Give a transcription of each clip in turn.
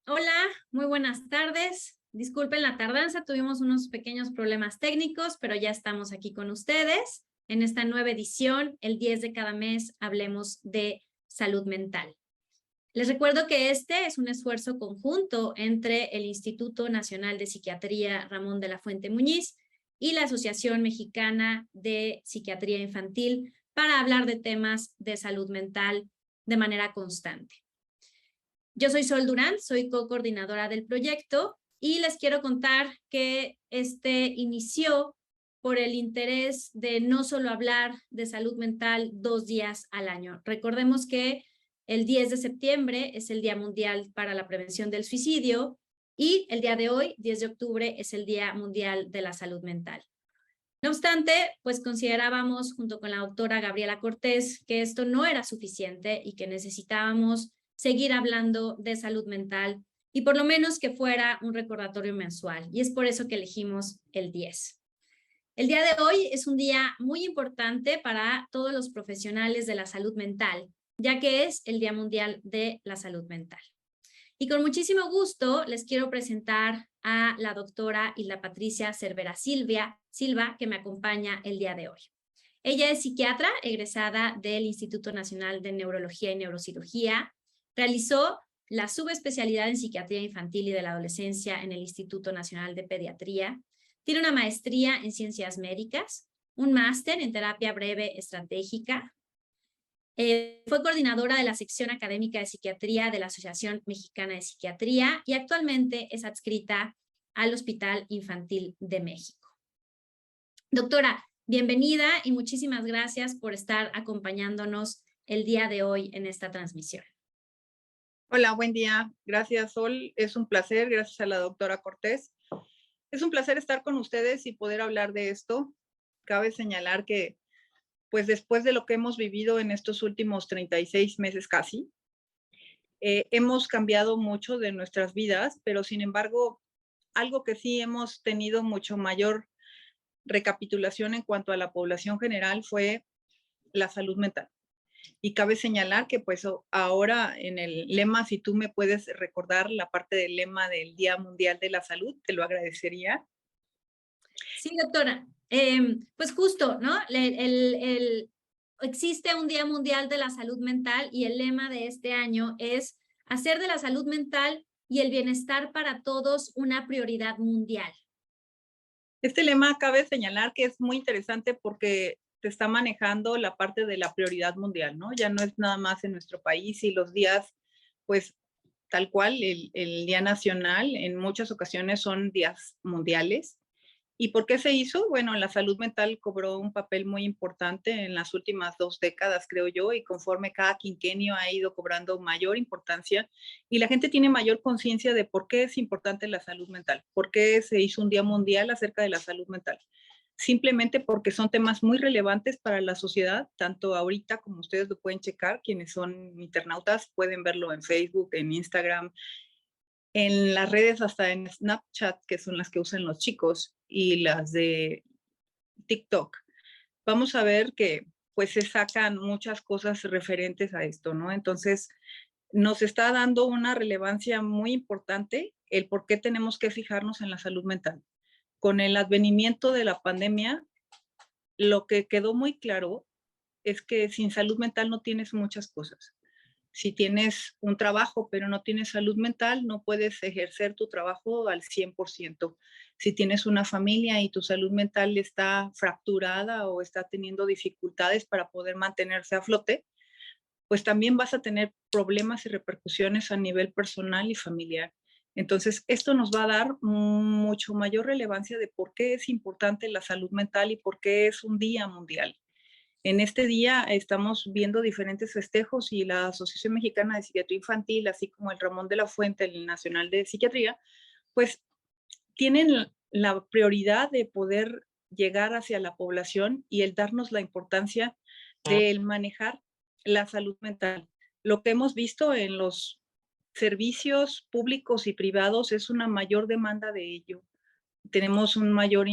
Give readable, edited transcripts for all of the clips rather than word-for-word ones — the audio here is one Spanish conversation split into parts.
Hola, muy buenas tardes. Disculpen la tardanza, tuvimos unos pequeños problemas técnicos, pero ya estamos aquí con ustedes en esta nueva edición. El 10 de cada mes hablemos de salud mental. Les recuerdo que este es un esfuerzo conjunto entre el Instituto Nacional de Psiquiatría Ramón de la Fuente Muñiz y la Asociación Mexicana de Psiquiatría Infantil para hablar de temas de salud mental de manera constante. Yo soy Sol Durán, soy co-coordinadora del proyecto y les quiero contar que este inició por el interés de no solo hablar de salud mental 2 días al año. Recordemos que el 10 de septiembre es el Día Mundial para la Prevención del Suicidio y el día de hoy, 10 de octubre, es el Día Mundial de la Salud Mental. No obstante, pues considerábamos junto con la doctora Gabriela Cortés que esto no era suficiente y que necesitábamos seguir hablando de salud mental y por lo menos que fuera un recordatorio mensual. Y es por eso que elegimos el 10. El día de hoy es un día muy importante para todos los profesionales de la salud mental, ya que es el Día Mundial de la Salud Mental. Y con muchísimo gusto les quiero presentar a la doctora Hilda Patricia Cervera Silva, que me acompaña el día de hoy. Ella es psiquiatra egresada del Instituto Nacional de Neurología y Neurocirugía. Realizó la subespecialidad en psiquiatría infantil y de la adolescencia en el Instituto Nacional de Pediatría. Tiene una maestría en ciencias médicas, un máster en terapia breve estratégica. Fue coordinadora de la sección académica de psiquiatría de la Asociación Mexicana de Psiquiatría y actualmente es adscrita al Hospital Infantil de México. Doctora, bienvenida y muchísimas gracias por estar acompañándonos el día de hoy en esta transmisión. Hola, buen día. Gracias, Sol. Es un placer, gracias a la doctora Cortés. Es un placer estar con ustedes y poder hablar de esto. Cabe señalar que, pues después de lo que hemos vivido en estos últimos 36 meses casi, hemos cambiado mucho de nuestras vidas, pero sin embargo, algo que sí hemos tenido mucho mayor recapitulación en cuanto a la población general fue la salud mental. Y cabe señalar que pues ahora en el lema, si tú me puedes recordar la parte del lema del Día Mundial de la Salud, te lo agradecería. Sí, doctora. Pues justo, ¿no? Existe un Día Mundial de la Salud Mental y el lema de este año es hacer de la salud mental y el bienestar para todos una prioridad mundial. Este lema cabe señalar que es muy interesante porque te está manejando la parte de la prioridad mundial, ¿no? Ya no es nada más en nuestro país y los días, pues tal cual, el Día Nacional en muchas ocasiones son días mundiales. ¿Y por qué se hizo? Bueno, la salud mental cobró un papel muy importante en las últimas 2 décadas, creo yo, y conforme cada quinquenio ha ido cobrando mayor importancia y la gente tiene mayor conciencia de por qué es importante la salud mental, por qué se hizo un día mundial acerca de la salud mental. Simplemente porque son temas muy relevantes para la sociedad, tanto ahorita como ustedes lo pueden checar, quienes son internautas pueden verlo en Facebook, en Instagram, en las redes, hasta en Snapchat, que son las que usan los chicos, y las de TikTok. Vamos a ver que pues se sacan muchas cosas referentes a esto, ¿no? Entonces, nos está dando una relevancia muy importante el por qué tenemos que fijarnos en la salud mental. Con el advenimiento de la pandemia, lo que quedó muy claro es que sin salud mental no tienes muchas cosas. Si tienes un trabajo, pero no tienes salud mental, no puedes ejercer tu trabajo al 100%. Si tienes una familia y tu salud mental está fracturada o está teniendo dificultades para poder mantenerse a flote, pues también vas a tener problemas y repercusiones a nivel personal y familiar. Entonces, esto nos va a dar mucho mayor relevancia de por qué es importante la salud mental y por qué es un día mundial. En este día estamos viendo diferentes festejos y la Asociación Mexicana de Psiquiatría Infantil, así como el Ramón de la Fuente, el Nacional de Psiquiatría, pues tienen la prioridad de poder llegar hacia la población y el darnos la importancia del manejar la salud mental. Lo que hemos visto en los servicios públicos y privados es una mayor demanda de ello. Tenemos un mayor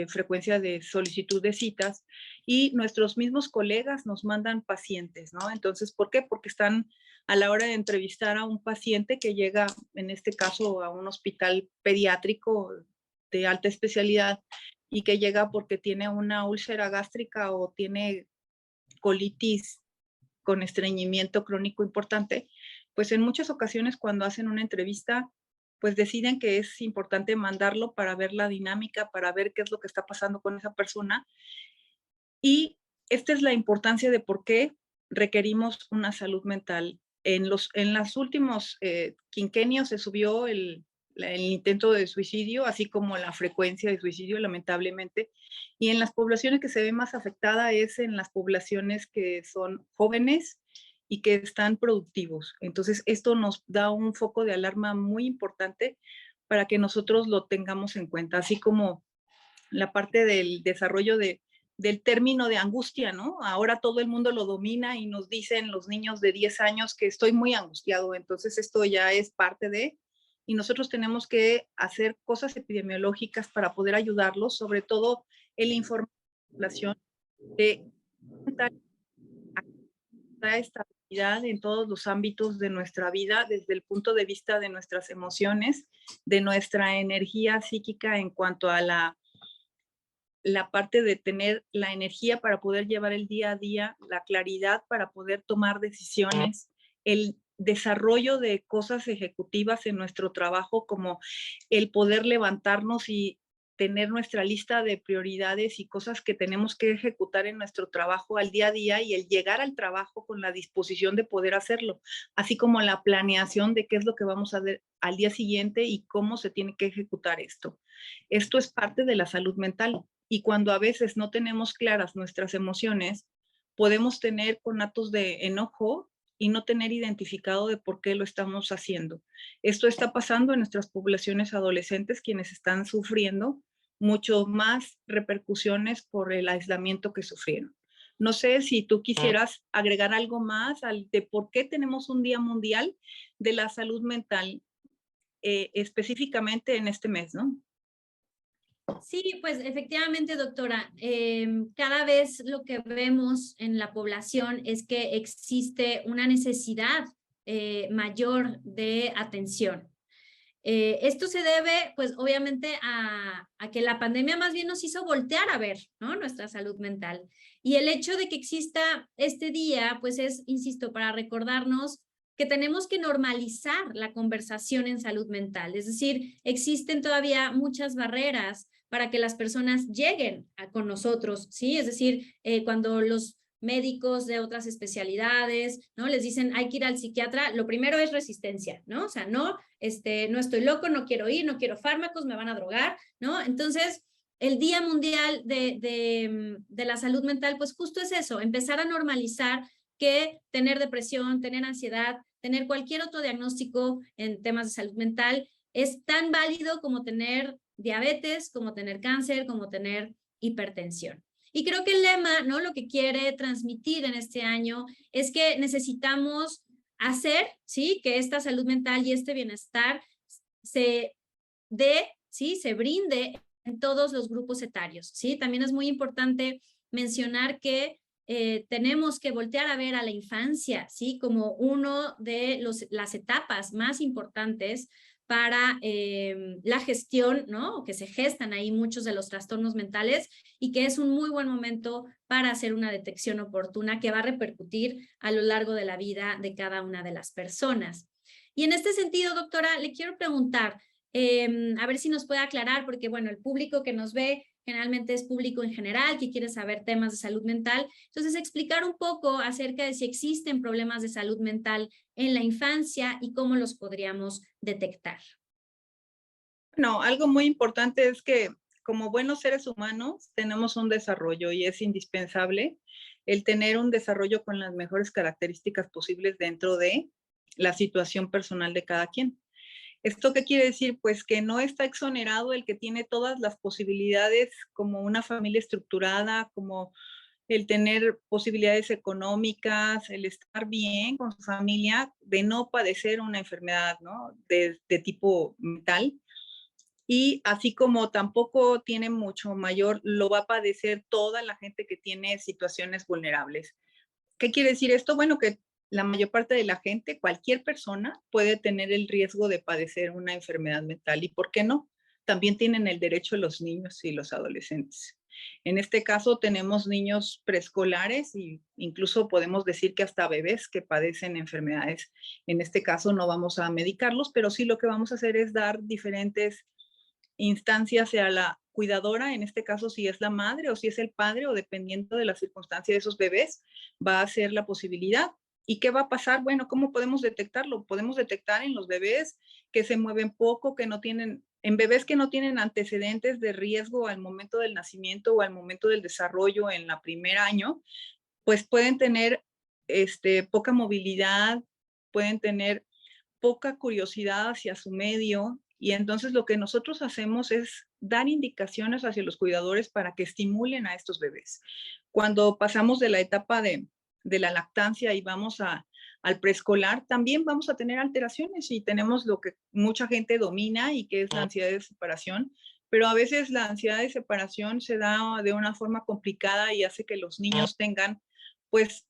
frecuencia de solicitud de citas, y nuestros mismos colegas nos mandan pacientes, ¿no? Entonces, ¿por qué? Porque están a la hora de entrevistar a un paciente que llega, en este caso, a un hospital pediátrico de alta especialidad y que llega porque tiene una úlcera gástrica o tiene colitis con estreñimiento crónico importante, pues en muchas ocasiones cuando hacen una entrevista, pues deciden que es importante mandarlo para ver la dinámica, para ver qué es lo que está pasando con esa persona. Y esta es la importancia de por qué requerimos una salud mental. En los últimos quinquenios se subió el intento de suicidio, así como la frecuencia de suicidio, lamentablemente. Y en las poblaciones que se ve más afectada es en las poblaciones que son jóvenes y que están productivos. Entonces, esto nos da un foco de alarma muy importante para que nosotros lo tengamos en cuenta, así como la parte del desarrollo del término de angustia, ¿no? Ahora todo el mundo lo domina y nos dicen los niños de 10 años que estoy muy angustiado, entonces esto ya es parte de, y nosotros tenemos que hacer cosas epidemiológicas para poder ayudarlos, sobre todo el informar a la población de da estabilidad en todos los ámbitos de nuestra vida, desde el punto de vista de nuestras emociones, de nuestra energía psíquica en cuanto a la parte de tener la energía para poder llevar el día a día, la claridad para poder tomar decisiones, el desarrollo de cosas ejecutivas en nuestro trabajo, como el poder levantarnos y tener nuestra lista de prioridades y cosas que tenemos que ejecutar en nuestro trabajo al día a día, y el llegar al trabajo con la disposición de poder hacerlo, así como la planeación de qué es lo que vamos a hacer al día siguiente y cómo se tiene que ejecutar esto. Esto es parte de la salud mental. Y cuando a veces no tenemos claras nuestras emociones, podemos tener conatos de enojo y no tener identificado de por qué lo estamos haciendo. Esto está pasando en nuestras poblaciones adolescentes, quienes están sufriendo mucho más repercusiones por el aislamiento que sufrieron. No sé si tú quisieras agregar algo más de por qué tenemos un Día Mundial de la Salud Mental, específicamente en este mes, ¿no? Sí, pues efectivamente, doctora, cada vez lo que vemos en la población es que existe una necesidad mayor de atención. Esto se debe, pues obviamente, a que la pandemia más bien nos hizo voltear a ver, ¿no?, nuestra salud mental. Y el hecho de que exista este día, pues es, insisto, para recordarnos que tenemos que normalizar la conversación en salud mental. Es decir, existen todavía muchas barreras para que las personas lleguen con nosotros, ¿sí? Es decir, cuando los médicos de otras especialidades, ¿no?, les dicen hay que ir al psiquiatra, lo primero es resistencia, ¿no? O sea, no, no estoy loco, no quiero ir, no quiero fármacos, me van a drogar, ¿no? Entonces, el Día Mundial de la Salud Mental, pues justo es eso, empezar a normalizar que tener depresión, tener ansiedad, tener cualquier otro diagnóstico en temas de salud mental es tan válido como tener diabetes, como tener cáncer, como tener hipertensión. Y creo que el lema, ¿no?, lo que quiere transmitir en este año es que necesitamos hacer, ¿sí?, que esta salud mental y este bienestar se dé, ¿sí?, se brinde en todos los grupos etarios, ¿sí? También es muy importante mencionar que tenemos que voltear a ver a la infancia, ¿sí?, como uno de las etapas más importantes para la gestión, ¿no?, que se gestan ahí muchos de los trastornos mentales, y que es un muy buen momento para hacer una detección oportuna que va a repercutir a lo largo de la vida de cada una de las personas. Y en este sentido, doctora, le quiero preguntar, a ver si nos puede aclarar, porque bueno, el público que nos ve generalmente es público en general que quiere saber temas de salud mental. Entonces, explicar un poco acerca de si existen problemas de salud mental en la infancia y cómo los podríamos detectar. No, algo muy importante es que como buenos seres humanos tenemos un desarrollo y es indispensable el tener un desarrollo con las mejores características posibles dentro de la situación personal de cada quien. ¿Esto qué quiere decir? Pues que no está exonerado el que tiene todas las posibilidades, como una familia estructurada, como el tener posibilidades económicas, el estar bien con su familia, de no padecer una enfermedad, ¿no?, de tipo mental. Y así como tampoco tiene mucho mayor, lo va a padecer toda la gente que tiene situaciones vulnerables. ¿Qué quiere decir esto? Bueno, que la mayor parte de la gente, cualquier persona, puede tener el riesgo de padecer una enfermedad mental. ¿Y por qué no? También tienen el derecho los niños y los adolescentes. En este caso tenemos niños preescolares e incluso podemos decir que hasta bebés que padecen enfermedades. En este caso no vamos a medicarlos, pero sí lo que vamos a hacer es dar diferentes instancia sea la cuidadora, en este caso si es la madre o si es el padre o dependiendo de la circunstancia de esos bebés, va a ser la posibilidad. ¿Y qué va a pasar? Bueno, ¿cómo podemos detectarlo? Podemos detectar en los bebés que se mueven poco, que no tienen, en bebés que no tienen antecedentes de riesgo al momento del nacimiento o al momento del desarrollo en la primer año, pues pueden tener poca movilidad, pueden tener poca curiosidad hacia su medio y entonces lo que nosotros hacemos es dar indicaciones hacia los cuidadores para que estimulen a estos bebés. Cuando pasamos de la etapa de la lactancia y vamos al preescolar, también vamos a tener alteraciones y tenemos lo que mucha gente domina y que es la ansiedad de separación, pero a veces la ansiedad de separación se da de una forma complicada y hace que los niños tengan pues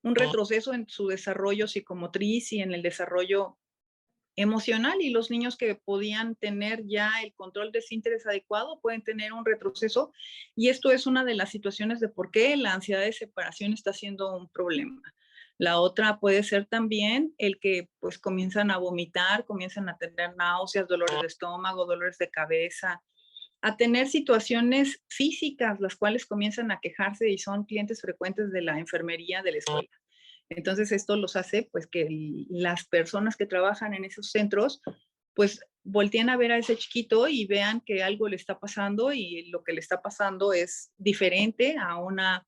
un retroceso en su desarrollo psicomotriz y en el desarrollo emocional y los niños que podían tener ya el control de esfínteres adecuado pueden tener un retroceso y esto es una de las situaciones de por qué la ansiedad de separación está siendo un problema. La otra puede ser también el que pues comienzan a vomitar, comienzan a tener náuseas, dolores de estómago, dolores de cabeza, a tener situaciones físicas, las cuales comienzan a quejarse y son clientes frecuentes de la enfermería de la escuela. Entonces esto los hace pues que las personas que trabajan en esos centros pues volteen a ver a ese chiquito y vean que algo le está pasando y lo que le está pasando es diferente a una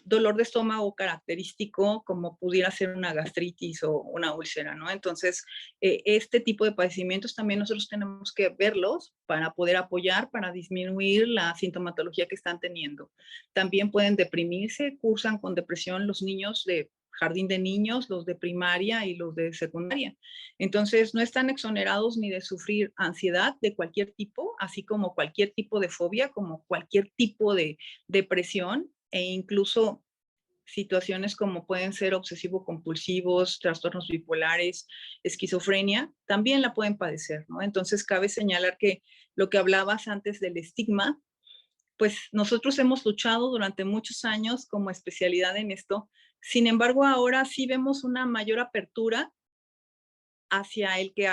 dolor de estómago característico como pudiera ser una gastritis o una úlcera, ¿no? Entonces, este tipo de padecimientos también nosotros tenemos que verlos para poder apoyar, para disminuir la sintomatología que están teniendo. También pueden deprimirse, cursan con depresión los niños de jardín de niños, los de primaria y los de secundaria. Entonces, no están exonerados ni de sufrir ansiedad de cualquier tipo, así como cualquier tipo de fobia, como cualquier tipo de depresión e incluso situaciones como pueden ser obsesivo-compulsivos, trastornos bipolares, esquizofrenia, también la pueden padecer, ¿no? Entonces, cabe señalar que lo que hablabas antes del estigma, pues nosotros hemos luchado durante muchos años como especialidad en esto. Sin embargo, ahora sí vemos una mayor apertura hacia el que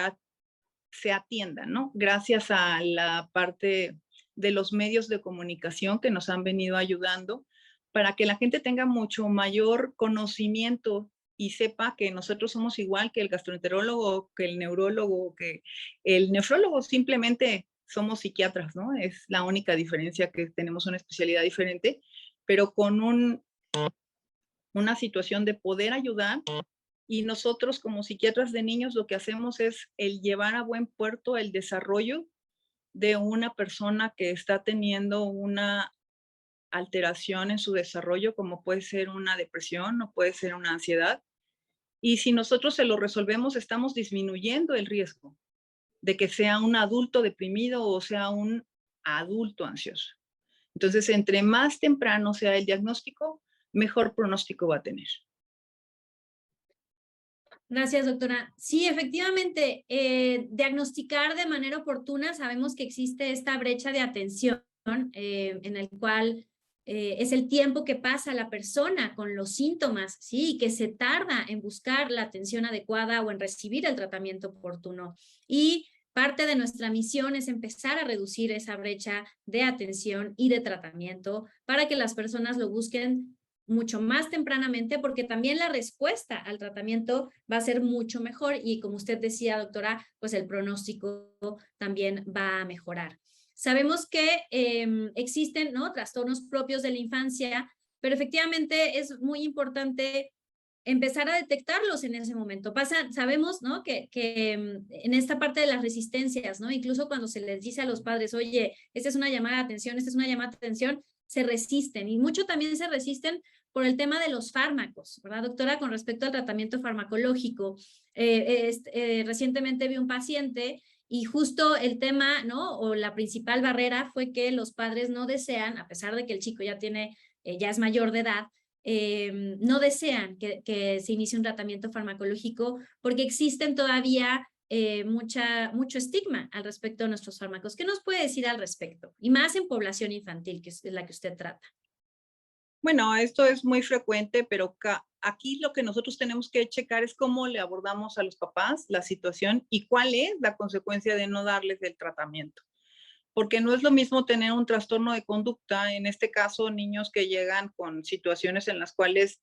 se atienda, ¿no? Gracias a la parte de los medios de comunicación que nos han venido ayudando para que la gente tenga mucho mayor conocimiento y sepa que nosotros somos igual que el gastroenterólogo, que el neurólogo, que el nefrólogo, simplemente somos psiquiatras, ¿no? Es la única diferencia que tenemos una especialidad diferente, pero con una situación de poder ayudar y nosotros como psiquiatras de niños lo que hacemos es el llevar a buen puerto el desarrollo de una persona que está teniendo una alteración en su desarrollo, como puede ser una depresión o puede ser una ansiedad. Y si nosotros se lo resolvemos, estamos disminuyendo el riesgo de que sea un adulto deprimido o sea un adulto ansioso. Entonces, entre más temprano sea el diagnóstico, mejor pronóstico va a tener. Gracias, doctora. Sí, efectivamente, diagnosticar de manera oportuna, sabemos que existe esta brecha de atención en el cual es el tiempo que pasa la persona con los síntomas, ¿sí? Y que se tarda en buscar la atención adecuada o en recibir el tratamiento oportuno. Y parte de nuestra misión es empezar a reducir esa brecha de atención y de tratamiento para que las personas lo busquen mucho más tempranamente, porque también la respuesta al tratamiento va a ser mucho mejor y como usted decía, doctora, pues el pronóstico también va a mejorar. Sabemos que existen, ¿no?, trastornos propios de la infancia, pero efectivamente es muy importante empezar a detectarlos en ese momento. Sabemos, ¿no?, que en esta parte de las resistencias, ¿no?, incluso cuando se les dice a los padres, oye, esta es una llamada de atención, esta es una llamada de atención, se resisten y mucho también se resisten por el tema de los fármacos, ¿verdad, doctora? Con respecto al tratamiento farmacológico, recientemente vi un paciente Y justo el tema, ¿no? O la principal barrera fue que los padres no desean, a pesar de que el chico ya tiene, ya es mayor de edad, no desean que se inicie un tratamiento farmacológico porque existen todavía mucho estigma al respecto de nuestros fármacos. ¿Qué nos puede decir al respecto? Y más en población infantil, que es la que usted trata. Bueno, esto es muy frecuente, pero aquí lo que nosotros tenemos que checar es cómo le abordamos a los papás la situación y cuál es la consecuencia de no darles el tratamiento. Porque no es lo mismo tener un trastorno de conducta, en este caso niños que llegan con situaciones en las cuales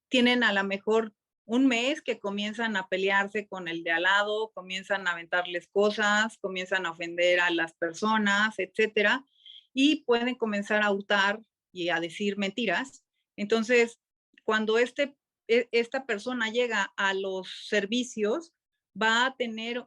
tienen a lo mejor un mes que comienzan a pelearse con el de al lado, comienzan a aventarles cosas, comienzan a ofender a las personas, etcétera, y pueden comenzar a hurtar y a decir mentiras. Entonces, cuando esta persona llega a los servicios, va a tener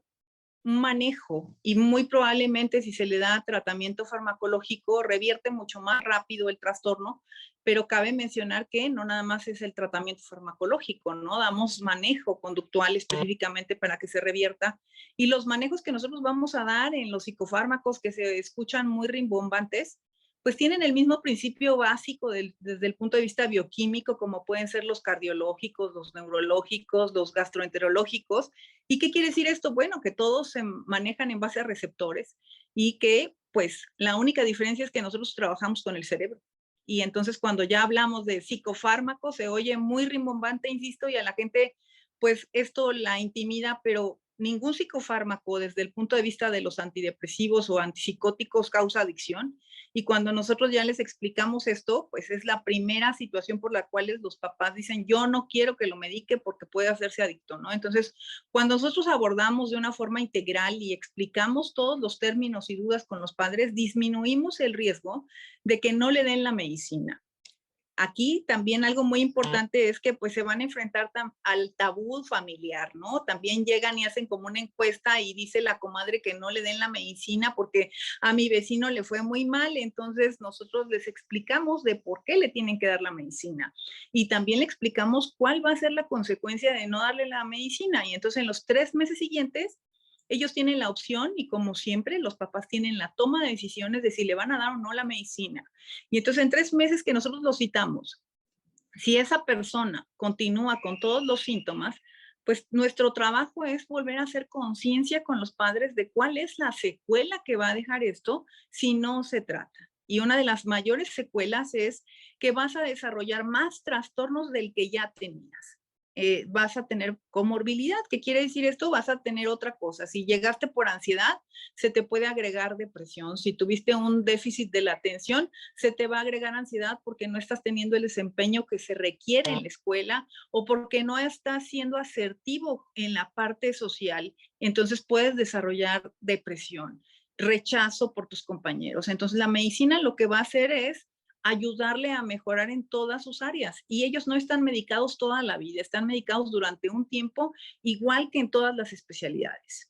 un manejo y muy probablemente si se le da tratamiento farmacológico revierte mucho más rápido el trastorno, pero cabe mencionar que no nada más es el tratamiento farmacológico, ¿no? Damos manejo conductual específicamente para que se revierta y los manejos que nosotros vamos a dar en los psicofármacos que se escuchan muy rimbombantes, pues tienen el mismo principio básico desde el punto de vista bioquímico, como pueden ser los cardiológicos, los neurológicos, los gastroenterológicos. ¿Y qué quiere decir esto? Bueno, que todos se manejan en base a receptores y que pues la única diferencia es que nosotros trabajamos con el cerebro. Y entonces cuando ya hablamos de psicofármacos se oye muy rimbombante, insisto, y a la gente pues esto la intimida, pero ningún psicofármaco desde el punto de vista de los antidepresivos o antipsicóticos causa adicción. Y cuando nosotros ya les explicamos esto, pues es la primera situación por la cual los papás dicen, yo no quiero que lo medique porque puede hacerse adicto, ¿no? Entonces, cuando nosotros abordamos de una forma integral y explicamos todos los términos y dudas con los padres, disminuimos el riesgo de que no le den la medicina. Aquí también algo muy importante es que pues se van a enfrentar al tabú familiar, ¿no? También llegan y hacen como una encuesta y dice la comadre que no le den la medicina porque a mi vecino le fue muy mal, entonces nosotros les explicamos de por qué le tienen que dar la medicina y también le explicamos cuál va a ser la consecuencia de no darle la medicina y entonces en los 3 meses siguientes ellos tienen la opción y como siempre los papás tienen la toma de decisiones de si le van a dar o no la medicina. Y entonces en 3 meses que nosotros los citamos, si esa persona continúa con todos los síntomas, pues nuestro trabajo es volver a hacer conciencia con los padres de cuál es la secuela que va a dejar esto si no se trata. Y una de las mayores secuelas es que vas a desarrollar más trastornos del que ya tenías. Vas a tener comorbilidad. ¿Qué quiere decir esto? Vas a tener otra cosa. Si llegaste por ansiedad, se te puede agregar depresión. Si tuviste un déficit de la atención, se te va a agregar ansiedad porque no estás teniendo el desempeño que se requiere en la escuela o porque no estás siendo asertivo en la parte social. Entonces puedes desarrollar depresión, rechazo por tus compañeros. Entonces la medicina lo que va a hacer es ayudarle a mejorar en todas sus áreas. Y ellos no están medicados toda la vida, están medicados durante un tiempo, igual que en todas las especialidades.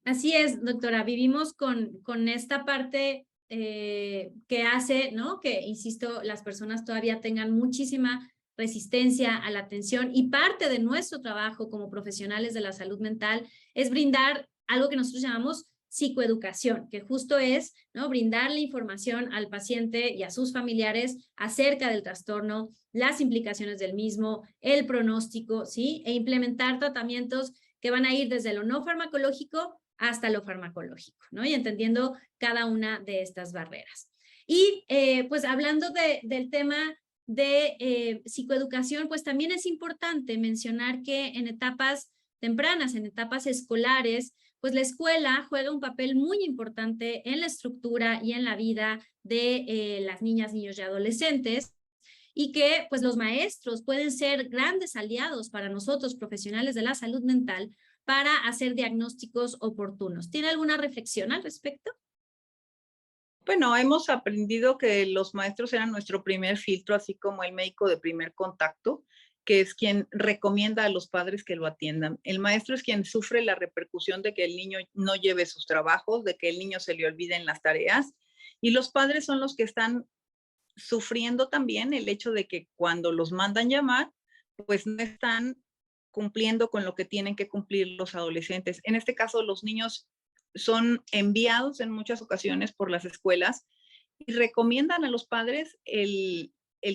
Así es, doctora, vivimos con esta parte que hace, ¿no? Que, insisto, las personas todavía tengan muchísima resistencia a la atención y parte de nuestro trabajo como profesionales de la salud mental es brindar algo que nosotros llamamos psicoeducación, que justo es, ¿no? Brindarle información al paciente y a sus familiares acerca del trastorno, las implicaciones del mismo, el pronóstico, ¿sí? E implementar tratamientos que van a ir desde lo no farmacológico hasta lo farmacológico, ¿no? Y entendiendo cada una de estas barreras. Y pues hablando del tema de psicoeducación, pues también es importante mencionar que en etapas tempranas, en etapas escolares, pues la escuela juega un papel muy importante en la estructura y en la vida de las niñas, niños y adolescentes, y que pues los maestros pueden ser grandes aliados para nosotros profesionales de la salud mental para hacer diagnósticos oportunos. ¿Tiene alguna reflexión al respecto? Bueno, hemos aprendido que los maestros eran nuestro primer filtro, así como el médico de primer contacto, que es quien recomienda a los padres que lo atiendan. El maestro es quien sufre la repercusión de que el niño no lleve sus trabajos, de que el niño se le olviden las tareas, y los padres son los que están sufriendo también el hecho de que cuando los mandan llamar, pues no están cumpliendo con lo que tienen que cumplir los adolescentes. En este caso, los niños son enviados en muchas ocasiones por las escuelas y recomiendan a los padres el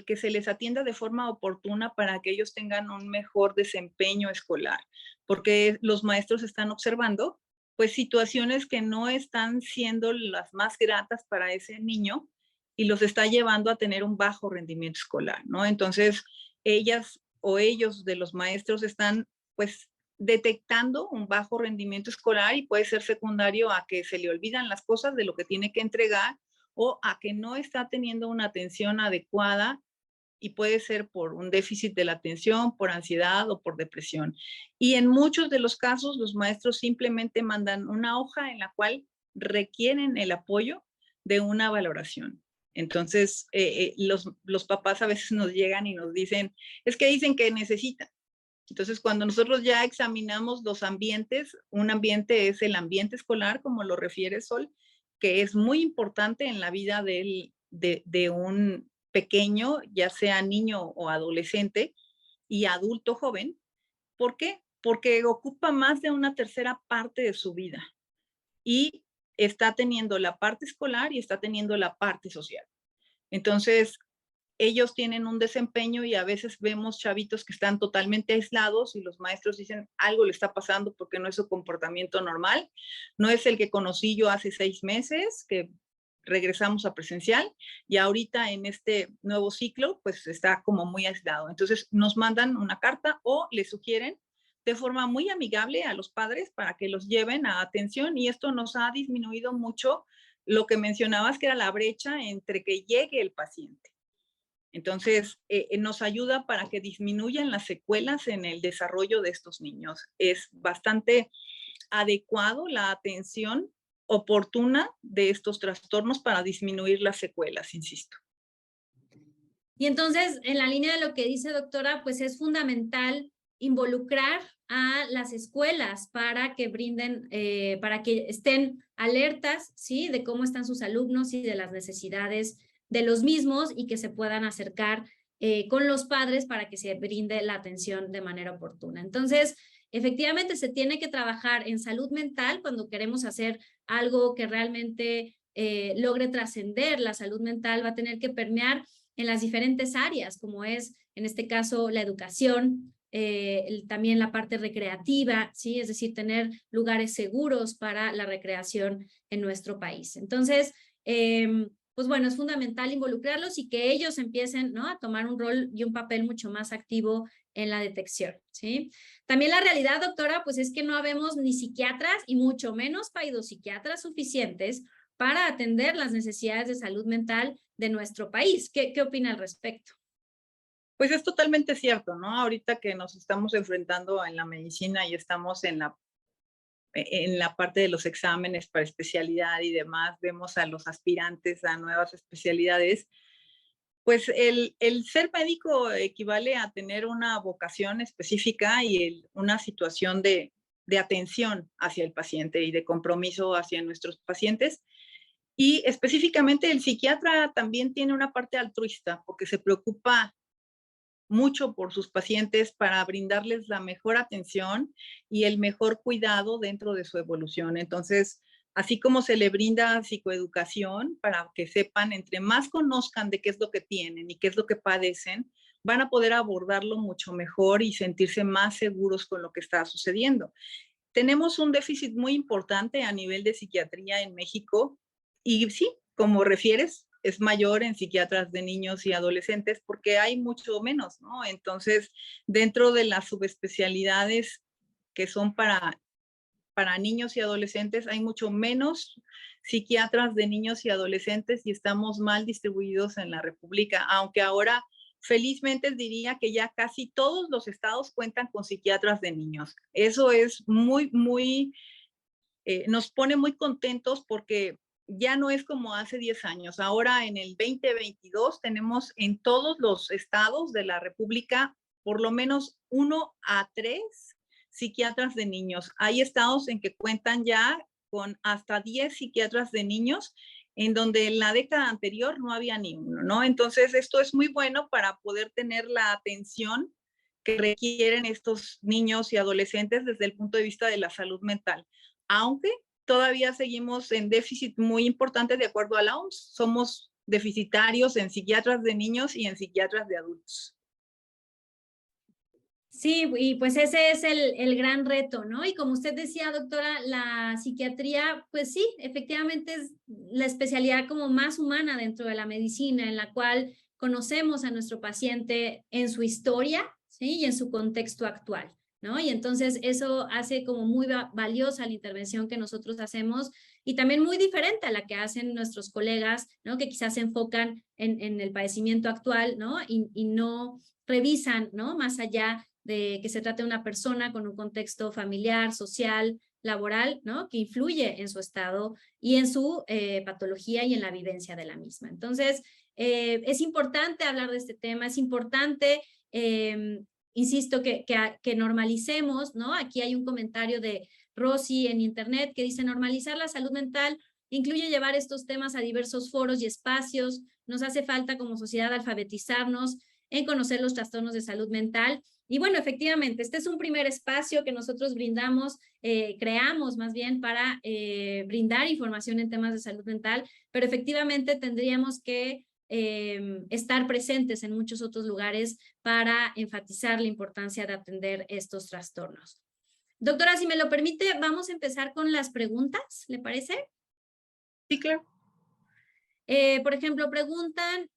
que se les atienda de forma oportuna para que ellos tengan un mejor desempeño escolar, porque los maestros están observando pues situaciones que no están siendo las más gratas para ese niño y los está llevando a tener un bajo rendimiento escolar, ¿no? Entonces, ellas o ellos de los maestros están pues detectando un bajo rendimiento escolar y puede ser secundario a que se le olvidan las cosas de lo que tiene que entregar o a que no está teniendo una atención adecuada y puede ser por un déficit de la atención, por ansiedad o por depresión. Y en muchos de los casos, los maestros simplemente mandan una hoja en la cual requieren el apoyo de una valoración. Entonces, los papás a veces nos llegan y nos dicen, es que dicen que necesitan. Entonces, cuando nosotros ya examinamos los ambientes, un ambiente es el ambiente escolar, como lo refiere Sol, que es muy importante en la vida de un pequeño, ya sea niño o adolescente y adulto joven. ¿Por qué? Porque ocupa más de una tercera parte de su vida y está teniendo la parte escolar y está teniendo la parte social. Entonces, ellos tienen un desempeño y a veces vemos chavitos que están totalmente aislados y los maestros dicen algo le está pasando porque no es su comportamiento normal, no es el que conocí yo hace 6 meses, que regresamos a presencial y ahorita en este nuevo ciclo pues está como muy aislado. Entonces nos mandan una carta o le sugieren de forma muy amigable a los padres para que los lleven a atención y esto nos ha disminuido mucho lo que mencionabas que era la brecha entre que llegue el paciente. Entonces, nos ayuda para que disminuyan las secuelas en el desarrollo de estos niños. Es bastante adecuado la atención oportuna de estos trastornos para disminuir las secuelas, insisto. Y entonces, en la línea de lo que dice doctora, pues es fundamental involucrar a las escuelas para que brinden, para que estén alertas, ¿sí? De cómo están sus alumnos y de las necesidades de los mismos y que se puedan acercar con los padres para que se brinde la atención de manera oportuna. Entonces, efectivamente, se tiene que trabajar en salud mental cuando queremos hacer algo que realmente logre trascender. La salud mental va a tener que permear en las diferentes áreas, como es, en este caso, la educación, también la parte recreativa, ¿sí? Es decir, tener lugares seguros para la recreación en nuestro país. Entonces, pues bueno, es fundamental involucrarlos y que ellos empiecen, ¿no?, a tomar un rol y un papel mucho más activo en la detección, ¿sí? También la realidad, doctora, pues es que no habemos ni psiquiatras y mucho menos pseudopsiquiatras suficientes para atender las necesidades de salud mental de nuestro país. ¿Qué opina al respecto? Pues es totalmente cierto, ¿no? Ahorita que nos estamos enfrentando en la medicina y estamos en la parte de los exámenes para especialidad y demás, vemos a los aspirantes a nuevas especialidades, pues el ser médico equivale a tener una vocación específica y una situación de atención hacia el paciente y de compromiso hacia nuestros pacientes. Y específicamente el psiquiatra también tiene una parte altruista porque se preocupa mucho por sus pacientes para brindarles la mejor atención y el mejor cuidado dentro de su evolución. Entonces, así como se le brinda psicoeducación para que sepan, entre más conozcan de qué es lo que tienen y qué es lo que padecen, van a poder abordarlo mucho mejor y sentirse más seguros con lo que está sucediendo. Tenemos un déficit muy importante a nivel de psiquiatría en México y sí, como refieres, es mayor en psiquiatras de niños y adolescentes porque hay mucho menos, ¿no? Entonces, dentro de las subespecialidades que son para niños y adolescentes, hay mucho menos psiquiatras de niños y adolescentes y estamos mal distribuidos en la República, aunque ahora felizmente diría que ya casi todos los estados cuentan con psiquiatras de niños. Eso es nos pone muy contentos porque ya no es como hace 10 años. Ahora en el 2022 tenemos en todos los estados de la República por lo menos 1 a 3 psiquiatras de niños. Hay estados en que cuentan ya con hasta 10 psiquiatras de niños, en donde en la década anterior no había ni uno, ¿no? Entonces, esto es muy bueno para poder tener la atención que requieren estos niños y adolescentes desde el punto de vista de la salud mental. Aunque todavía seguimos en déficit muy importante de acuerdo a la OMS. Somos deficitarios en psiquiatras de niños y en psiquiatras de adultos. Sí, y pues ese es el gran reto, ¿no? Y como usted decía, doctora, la psiquiatría, pues sí, efectivamente es la especialidad como más humana dentro de la medicina, en la cual conocemos a nuestro paciente en su historia, ¿sí? Y en su contexto actual, ¿no? Y entonces eso hace como muy valiosa la intervención que nosotros hacemos y también muy diferente a la que hacen nuestros colegas, ¿no? Que quizás se enfocan en el padecimiento actual, ¿no? Y no revisan, ¿no? Más allá de que se trate de una persona con un contexto familiar, social, laboral, ¿no? Que influye en su estado y en su patología y en la vivencia de la misma. Entonces, es importante hablar de este tema, es importante, insisto, que normalicemos, ¿no? Aquí hay un comentario de Rosy en internet que dice: normalizar la salud mental incluye llevar estos temas a diversos foros y espacios. Nos hace falta como sociedad alfabetizarnos en conocer los trastornos de salud mental. Y bueno, efectivamente, este es un primer espacio que nosotros brindamos, creamos más bien para brindar información en temas de salud mental, pero efectivamente tendríamos que estar presentes en muchos otros lugares para enfatizar la importancia de atender estos trastornos. Doctora, si me lo permite, vamos a empezar con las preguntas, ¿le parece? Sí, claro. Por ejemplo, preguntan,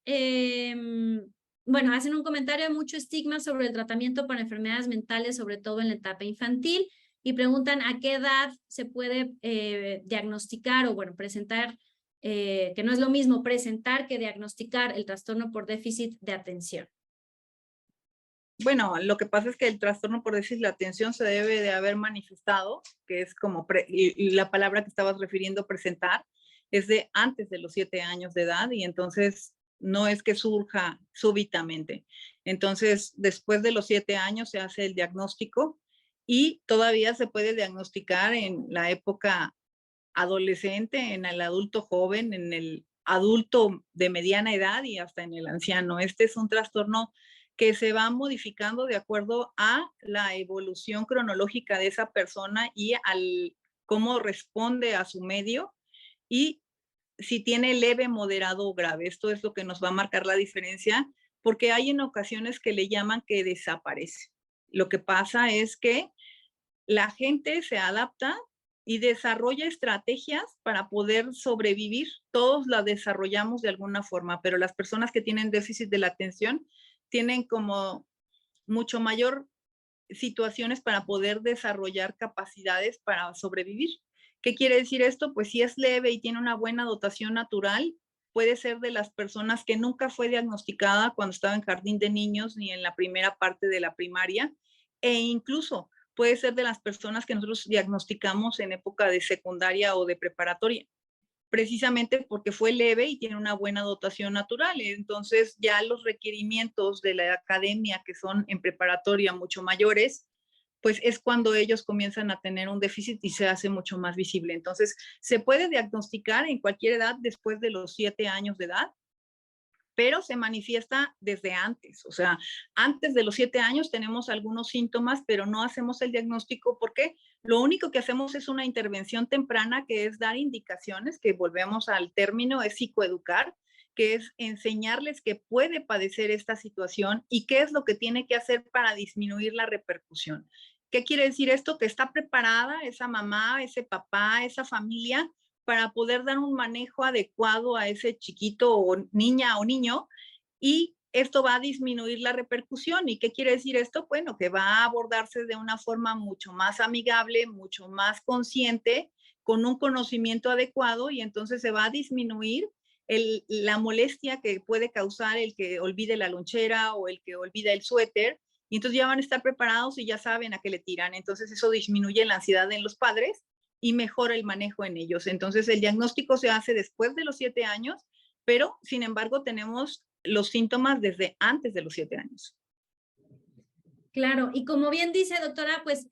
bueno, hacen un comentario de mucho estigma sobre el tratamiento para enfermedades mentales, sobre todo en la etapa infantil, y preguntan a qué edad se puede diagnosticar o, bueno, presentar, que no es lo mismo presentar que diagnosticar el trastorno por déficit de atención. Bueno, lo que pasa es que el trastorno por déficit de atención se debe de haber manifestado, que es como y la palabra que estabas refiriendo, presentar, es de antes de los 7 años de edad y entonces no es que surja súbitamente. Entonces, después de los 7 años se hace el diagnóstico y todavía se puede diagnosticar en la época adolescente, en el adulto joven, en el adulto de mediana edad y hasta en el anciano. Este es un trastorno que se va modificando de acuerdo a la evolución cronológica de esa persona y al cómo responde a su medio y si tiene leve, moderado o grave. Esto es lo que nos va a marcar la diferencia, porque hay en ocasiones que le llaman que desaparece. Lo que pasa es que la gente se adapta y desarrolla estrategias para poder sobrevivir. Todos la desarrollamos de alguna forma, pero las personas que tienen déficit de la atención tienen como mucho mayor situaciones para poder desarrollar capacidades para sobrevivir. ¿Qué quiere decir esto? Pues si es leve y tiene una buena dotación natural, puede ser de las personas que nunca fue diagnosticada cuando estaba en jardín de niños ni en la primera parte de la primaria, e incluso puede ser de las personas que nosotros diagnosticamos en época de secundaria o de preparatoria, precisamente porque fue leve y tiene una buena dotación natural. Entonces ya los requerimientos de la academia, que son en preparatoria mucho mayores, pues es cuando ellos comienzan a tener un déficit y se hace mucho más visible. Entonces, se puede diagnosticar en cualquier edad después de los 7 años de edad, pero se manifiesta desde antes. O sea, antes de los 7 años tenemos algunos síntomas, pero no hacemos el diagnóstico porque lo único que hacemos es una intervención temprana, que es dar indicaciones, que volvemos al término, es psicoeducar, que es enseñarles que puede padecer esta situación y qué es lo que tiene que hacer para disminuir la repercusión. ¿Qué quiere decir esto? Que está preparada esa mamá, ese papá, esa familia para poder dar un manejo adecuado a ese chiquito o niña o niño, y esto va a disminuir la repercusión. ¿Y qué quiere decir esto? Bueno, que va a abordarse de una forma mucho más amigable, mucho más consciente, con un conocimiento adecuado, y entonces se va a disminuir la molestia que puede causar el que olvide la lonchera o el que olvida el suéter, y entonces ya van a estar preparados y ya saben a qué le tiran. Entonces eso disminuye la ansiedad en los padres y mejora el manejo en ellos. Entonces, el diagnóstico se hace después de los 7 años, pero sin embargo tenemos los síntomas desde antes de los 7 años. Claro, y como bien dice, doctora, pues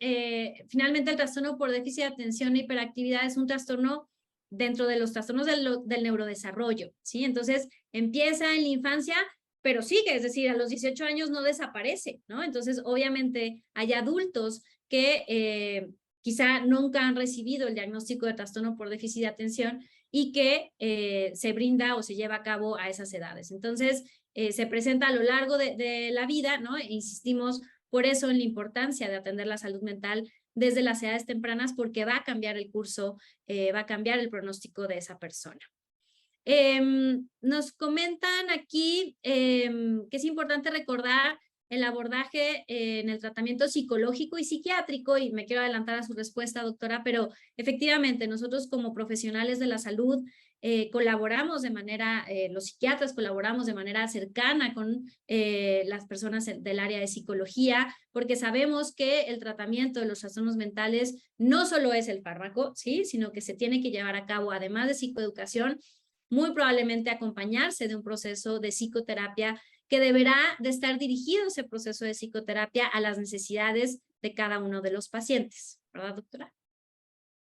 finalmente el trastorno por déficit de atención e hiperactividad es un trastorno dentro de los trastornos del neurodesarrollo, ¿sí? Entonces, empieza en la infancia, pero sigue, es decir, a los 18 años no desaparece, ¿no? Entonces, obviamente, hay adultos que quizá nunca han recibido el diagnóstico de trastorno por déficit de atención y que se brinda o se lleva a cabo a esas edades. Entonces, se presenta a lo largo de la vida, ¿no? E insistimos por eso en la importancia de atender la salud mental desde las edades tempranas, porque va a cambiar el curso, va a cambiar el pronóstico de esa persona. Nos comentan aquí que es importante recordar el abordaje en el tratamiento psicológico y psiquiátrico, y me quiero adelantar a su respuesta, doctora, pero efectivamente nosotros como profesionales de la salud colaboramos de manera, los psiquiatras colaboramos de manera cercana con las personas del área de psicología, porque sabemos que el tratamiento de los trastornos mentales no solo es el fármaco, ¿sí? Sino que se tiene que llevar a cabo, además de psicoeducación, muy probablemente acompañarse de un proceso de psicoterapia que deberá de estar dirigido ese proceso de psicoterapia a las necesidades de cada uno de los pacientes, ¿verdad, doctora?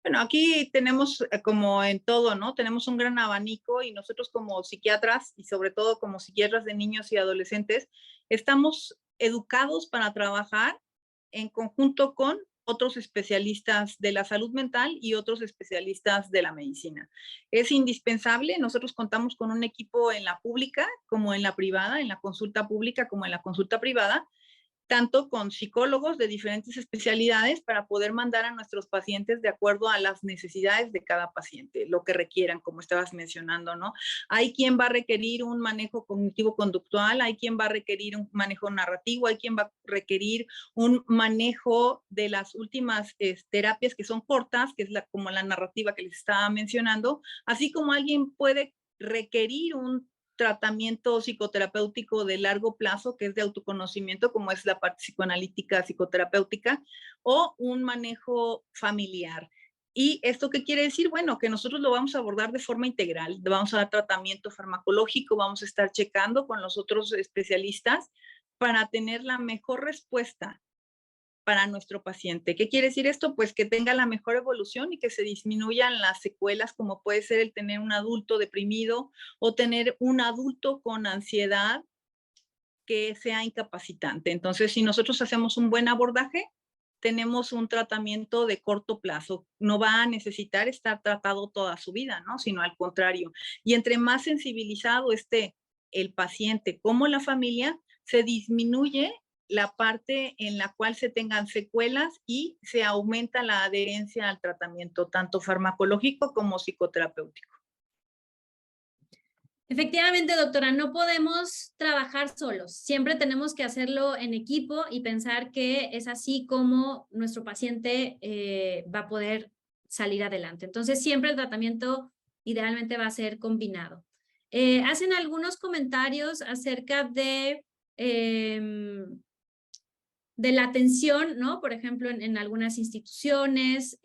Bueno, aquí tenemos como en todo, ¿no? Tenemos un gran abanico y nosotros como psiquiatras y sobre todo como psiquiatras de niños y adolescentes, estamos educados para trabajar en conjunto con otros especialistas de la salud mental y otros especialistas de la medicina. Es indispensable, nosotros contamos con un equipo en la pública como en la privada, en la consulta pública como en la consulta privada, tanto con psicólogos de diferentes especialidades para poder mandar a nuestros pacientes de acuerdo a las necesidades de cada paciente, lo que requieran, como estabas mencionando, ¿no? Hay quien va a requerir un manejo cognitivo-conductual, hay quien va a requerir un manejo narrativo, hay quien va a requerir un manejo de las últimas terapias que son cortas, que es como la narrativa que les estaba mencionando, así como alguien puede requerir un tratamiento psicoterapéutico de largo plazo, que es de autoconocimiento, como es la parte psicoanalítica psicoterapéutica, o un manejo familiar. ¿Y esto qué quiere decir? Bueno, que nosotros lo vamos a abordar de forma integral, vamos a dar tratamiento farmacológico, vamos a estar checando con los otros especialistas para tener la mejor respuesta para nuestro paciente. ¿Qué quiere decir esto? Pues que tenga la mejor evolución y que se disminuyan las secuelas, como puede ser el tener un adulto deprimido o tener un adulto con ansiedad que sea incapacitante. Entonces, si nosotros hacemos un buen abordaje, tenemos un tratamiento de corto plazo. No va a necesitar estar tratado toda su vida, ¿no? Sino al contrario. Y entre más sensibilizado esté el paciente como la familia, se disminuye la parte en la cual se tengan secuelas y se aumenta la adherencia al tratamiento, tanto farmacológico como psicoterapéutico. Efectivamente, doctora, no podemos trabajar solos. Siempre tenemos que hacerlo en equipo y pensar que es así como nuestro paciente va a poder salir adelante. Entonces, siempre el tratamiento idealmente va a ser combinado. Hacen algunos comentarios acerca de la atención, ¿no? Por ejemplo, en algunas instituciones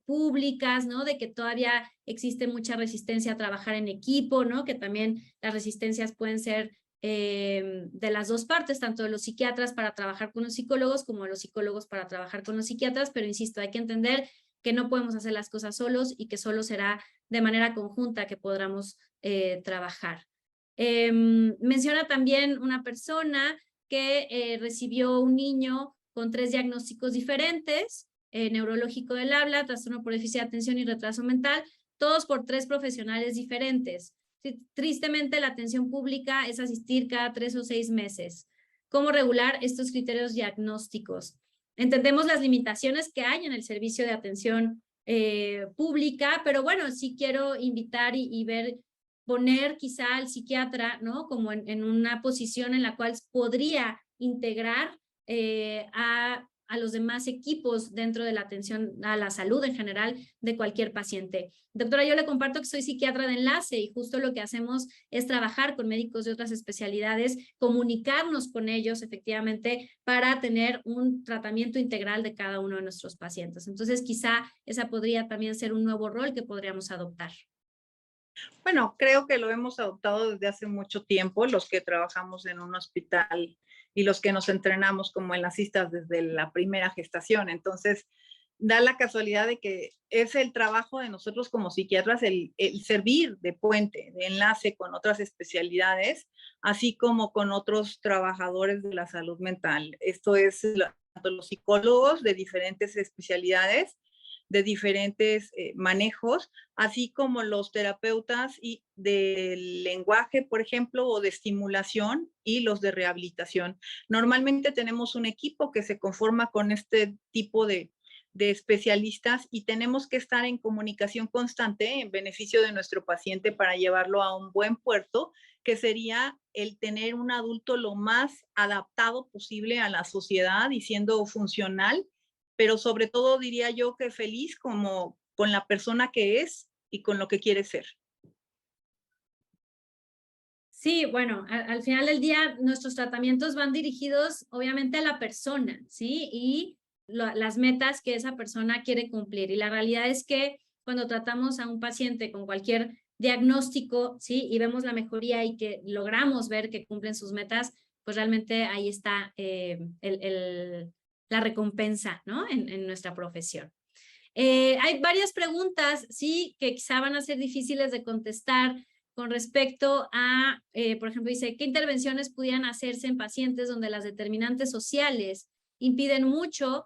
públicas, ¿no? De que todavía existe mucha resistencia a trabajar en equipo, ¿no? Que también las resistencias pueden ser de las dos partes, tanto de los psiquiatras para trabajar con los psicólogos como de los psicólogos para trabajar con los psiquiatras, pero insisto, hay que entender que no podemos hacer las cosas solos y que solo será de manera conjunta que podamos trabajar. Menciona también una persona que recibió un niño con 3 diagnósticos diferentes, neurológico del habla, trastorno por déficit de atención y retraso mental, todos por 3 profesionales diferentes. Tristemente, la atención pública es asistir cada 3 o 6 meses. ¿Cómo regular estos criterios diagnósticos? Entendemos las limitaciones que hay en el servicio de atención pública, pero bueno, sí quiero invitar y ver, poner quizá al psiquiatra, ¿no? Como en una posición en la cual podría integrar a los demás equipos dentro de la atención a la salud en general de cualquier paciente. Doctora, yo le comparto que soy psiquiatra de enlace y justo lo que hacemos es trabajar con médicos de otras especialidades, comunicarnos con ellos efectivamente para tener un tratamiento integral de cada uno de nuestros pacientes. Entonces, quizá esa podría también ser un nuevo rol que podríamos adoptar. Bueno, creo que lo hemos adoptado desde hace mucho tiempo, los que trabajamos en un hospital y los que nos entrenamos como enlacistas desde la primera gestación. Entonces, da la casualidad de que es el trabajo de nosotros como psiquiatras el servir de puente, de enlace con otras especialidades, así como con otros trabajadores de la salud mental. Esto es tanto los psicólogos de diferentes especialidades, de diferentes manejos, así como los terapeutas y del lenguaje, por ejemplo, o de estimulación, y los de rehabilitación. Normalmente tenemos un equipo que se conforma con este tipo de especialistas y tenemos que estar en comunicación constante en beneficio de nuestro paciente para llevarlo a un buen puerto, que sería el tener un adulto lo más adaptado posible a la sociedad y siendo funcional, pero sobre todo diría yo que feliz como con la persona que es y con lo que quiere ser. Sí, bueno, al final del día nuestros tratamientos van dirigidos obviamente a la persona, ¿sí? Y las metas que esa persona quiere cumplir. Y la realidad es que cuando tratamos a un paciente con cualquier diagnóstico, ¿sí? Y vemos la mejoría y que logramos ver que cumplen sus metas, pues realmente ahí está la recompensa, ¿no? En nuestra profesión. Hay varias preguntas, sí, que quizá van a ser difíciles de contestar con respecto a, por ejemplo, dice, ¿qué intervenciones pudieran hacerse en pacientes donde las determinantes sociales impiden mucho,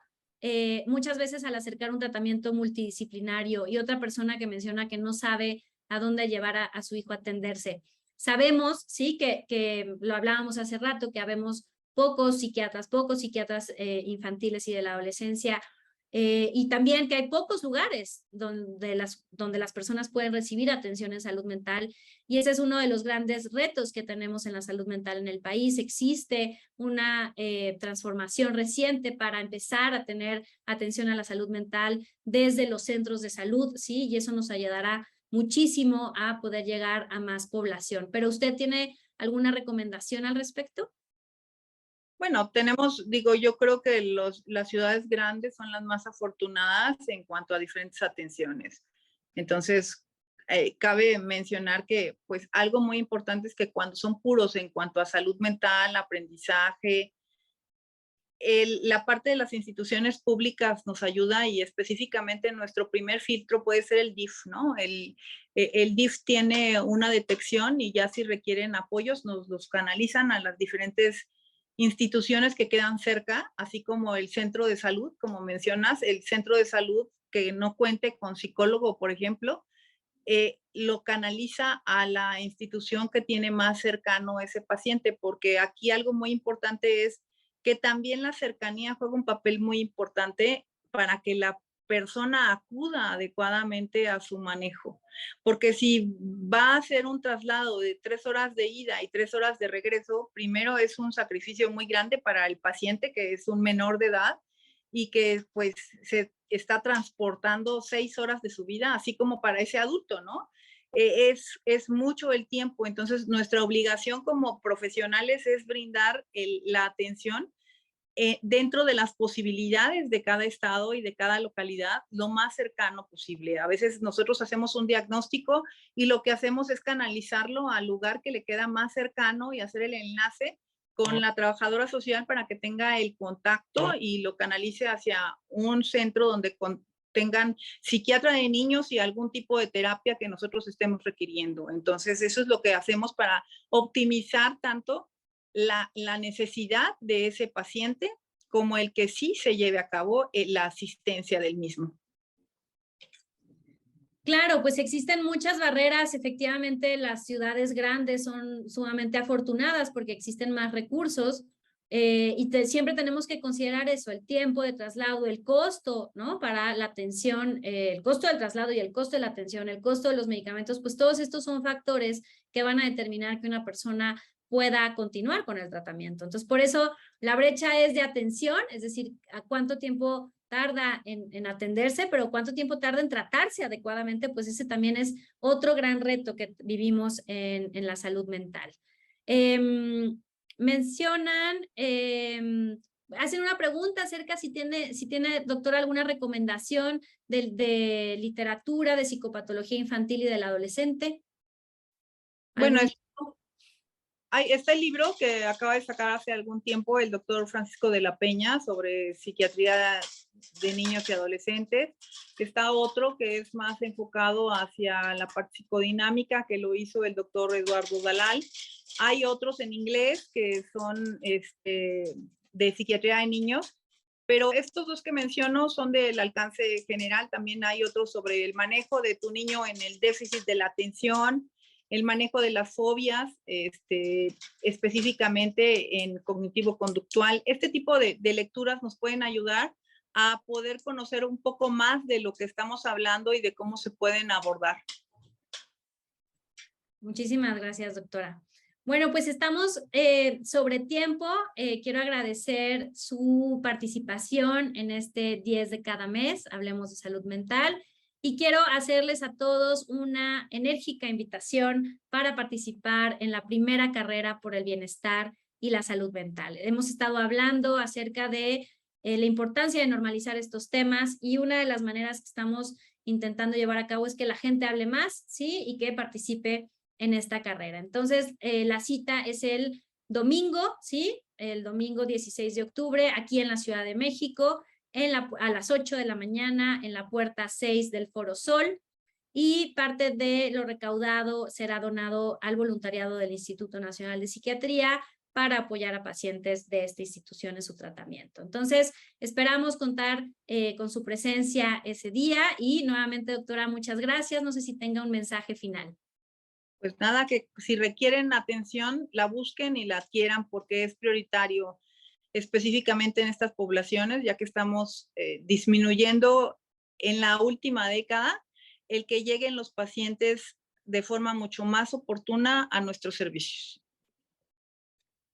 muchas veces al acercar un tratamiento multidisciplinario? Y otra persona que menciona que no sabe a dónde llevar a su hijo a atenderse. Sabemos, sí, que lo hablábamos hace rato, que habemos pocos psiquiatras infantiles y de la adolescencia, y también que hay pocos lugares donde las personas pueden recibir atención en salud mental, y ese es uno de los grandes retos que tenemos en la salud mental en el país. Existe una transformación reciente para empezar a tener atención a la salud mental desde los centros de salud, ¿sí? Y eso nos ayudará muchísimo a poder llegar a más población. ¿Pero usted tiene alguna recomendación al respecto? Bueno, tenemos, digo, yo creo que las ciudades grandes son las más afortunadas en cuanto a diferentes atenciones. Entonces, cabe mencionar que, pues, algo muy importante es que cuando son puros en cuanto a salud mental, aprendizaje, la parte de las instituciones públicas nos ayuda, y específicamente nuestro primer filtro puede ser el DIF, ¿no? El DIF tiene una detección y ya si requieren apoyos nos los canalizan a las diferentes instituciones que quedan cerca, así como el centro de salud, como mencionas, el centro de salud que no cuente con psicólogo, por ejemplo, lo canaliza a la institución que tiene más cercano a ese paciente, porque aquí algo muy importante es que también la cercanía juega un papel muy importante para que la persona acuda adecuadamente a su manejo. Porque si va a hacer un traslado de 3 horas de ida y 3 horas de regreso, primero es un sacrificio muy grande para el paciente, que es un menor de edad y que pues se está transportando 6 horas de su vida, así como para ese adulto, ¿no? Es mucho el tiempo. Entonces, nuestra obligación como profesionales es brindar la atención dentro de las posibilidades de cada estado y de cada localidad, lo más cercano posible. A veces nosotros hacemos un diagnóstico y lo que hacemos es canalizarlo al lugar que le queda más cercano y hacer el enlace con la trabajadora social para que tenga el contacto y lo canalice hacia un centro donde tengan psiquiatra de niños y algún tipo de terapia que nosotros estemos requiriendo. Entonces, eso es lo que hacemos para optimizar tanto la necesidad de ese paciente como el que sí se lleve a cabo la asistencia del mismo. Claro, pues existen muchas barreras. Efectivamente, las ciudades grandes son sumamente afortunadas porque existen más recursos, y siempre tenemos que considerar eso, el tiempo de traslado, el costo, ¿no? Para la atención, el costo del traslado y el costo de la atención, el costo de los medicamentos, pues todos estos son factores que van a determinar que una persona pueda continuar con el tratamiento. Entonces, por eso la brecha es de atención, es decir, a cuánto tiempo tarda en atenderse, pero cuánto tiempo tarda en tratarse adecuadamente, pues ese también es otro gran reto que vivimos en la salud mental. Mencionan, hacen una pregunta acerca si tiene, doctor, alguna recomendación de literatura, de psicopatología infantil y del adolescente. Bueno, está el libro que acaba de sacar hace algún tiempo el doctor Francisco de la Peña sobre psiquiatría de niños y adolescentes. Está otro que es más enfocado hacia la parte psicodinámica, que lo hizo el doctor Eduardo Dalal. Hay otros en inglés que son de psiquiatría de niños, pero estos dos que menciono son del alcance general. También hay otros sobre el manejo de tu niño en el déficit de la atención, el manejo de las fobias, específicamente en cognitivo-conductual. Este tipo de lecturas nos pueden ayudar a poder conocer un poco más de lo que estamos hablando y de cómo se pueden abordar. Muchísimas gracias, doctora. Bueno, pues estamos sobre tiempo. Quiero agradecer su participación en este 10 de cada mes, Hablemos de Salud Mental, y quiero hacerles a todos una enérgica invitación para participar en la primera carrera por el bienestar y la salud mental. Hemos estado hablando acerca de la importancia de normalizar estos temas, y una de las maneras que estamos intentando llevar a cabo es que la gente hable más, ¿sí? Y que participe en esta carrera. Entonces, la cita es el domingo, ¿sí? El domingo 16 de octubre, aquí en la Ciudad de México, a las 8 de la mañana, en la puerta 6 del Foro Sol, y parte de lo recaudado será donado al voluntariado del Instituto Nacional de Psiquiatría para apoyar a pacientes de esta institución en su tratamiento. Entonces, esperamos contar con su presencia ese día, y nuevamente, doctora, muchas gracias. No sé si tenga un mensaje final. Pues nada, que si requieren atención, la busquen y la adquieran, porque es prioritario específicamente en estas poblaciones, ya que estamos disminuyendo en la última década el que lleguen los pacientes de forma mucho más oportuna a nuestros servicios.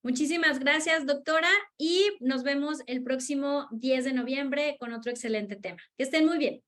Muchísimas gracias, doctora, y nos vemos el próximo 10 de noviembre con otro excelente tema. Que estén muy bien.